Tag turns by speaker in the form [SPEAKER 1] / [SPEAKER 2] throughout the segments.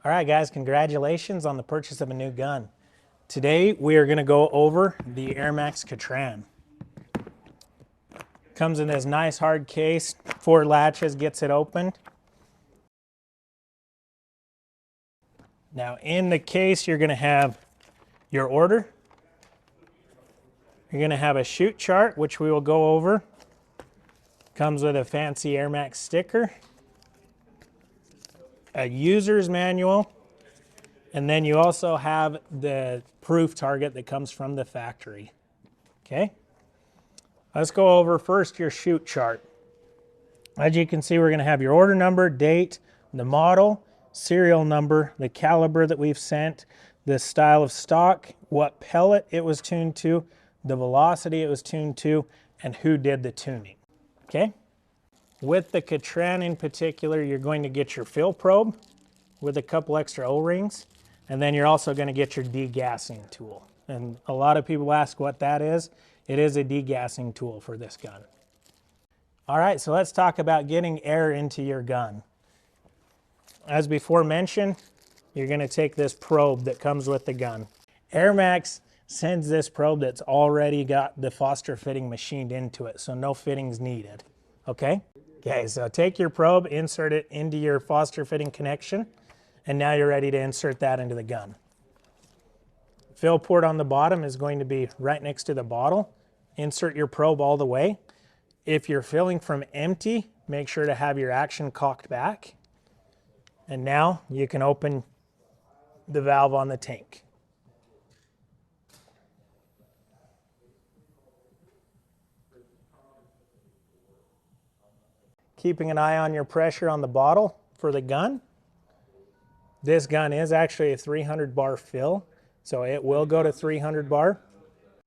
[SPEAKER 1] All right, guys, congratulations on the purchase of a new gun. Today, we are going to go over the Airmaks Katran. Comes in this nice hard case, 4 latches, gets it open. Now, in the case, you're going to have your order. You're going to have a shoot chart, which we will go over. Comes with a fancy Airmaks sticker, a user's manual, and then you also have the proof target that comes from the factory. Okay? Let's go over first your shoot chart. As you can see, we're going to have your order number, date, the model, serial number, the caliber that we've sent, the style of stock, what pellet it was tuned to, the velocity it was tuned to, and who did the tuning. Okay? With the Katran in particular, you're going to get your fill probe with a couple extra O-rings, and then you're also going to get your degassing tool. And a lot of people ask what that is. It is a degassing tool for this gun. All right, so let's talk about getting air into your gun. As before mentioned, you're going to take this probe that comes with the gun. Airmaks sends this probe that's already got the Foster fitting machined into it, so no fittings needed. Okay? Okay, so take your probe, insert it into your Foster fitting connection, and now you're ready to insert that into the gun. Fill port on the bottom is going to be right next to the bottle. Insert your probe all the way. If you're filling from empty, make sure to have your action cocked back. And now you can open the valve on the tank. Keeping an eye on your pressure on the bottle for the gun. This gun is actually a 300 bar fill, so it will go to 300 bar.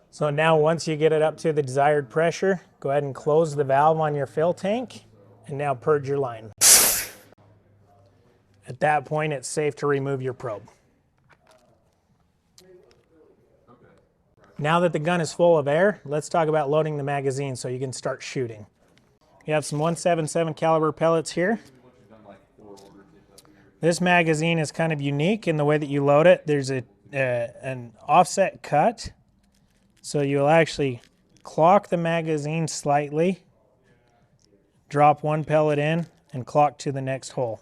[SPEAKER 1] So now once you get it up to the desired pressure, go ahead and close the valve on your fill tank, and now purge your line. At that point, it's safe to remove your probe. Now that the gun is full of air, let's talk about loading the magazine so you can start shooting. You have some 177 caliber pellets here. This magazine is kind of unique in the way that you load it. There's an offset cut, so you'll actually clock the magazine slightly, drop one pellet in, and clock to the next hole.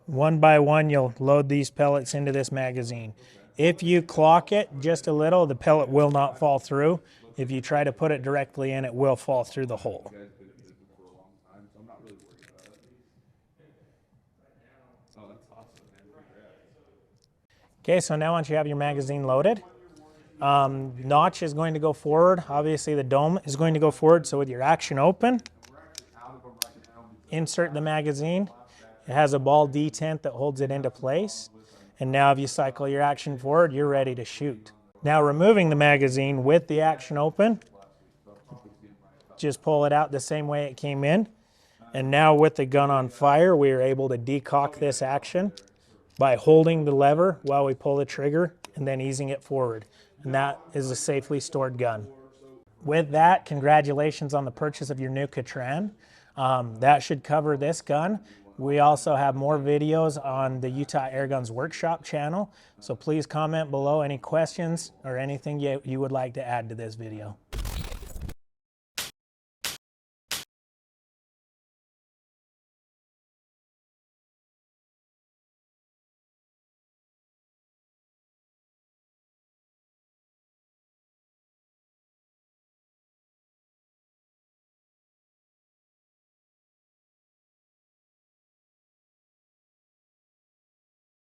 [SPEAKER 1] One by one, you'll load these pellets into this magazine. If you clock it just a little, the pellet will not fall through. If you try to put it directly in, it will fall through the hole. Okay, so now once you have your magazine loaded, notch is going to go forward. Obviously the dome is going to go forward, so with your action open, insert the magazine. It has a ball detent that holds it into place. And now if you cycle your action forward, you're ready to shoot. Now removing the magazine with the action open, just pull it out the same way it came in. And now with the gun on fire, we are able to decock this action by holding the lever while we pull the trigger and then easing it forward. And that is a safely stored gun. With that, congratulations on the purchase of your new Katran. That should cover this gun. We also have more videos on the Utah Airguns Workshop channel, so please comment below any questions or anything you would like to add to this video.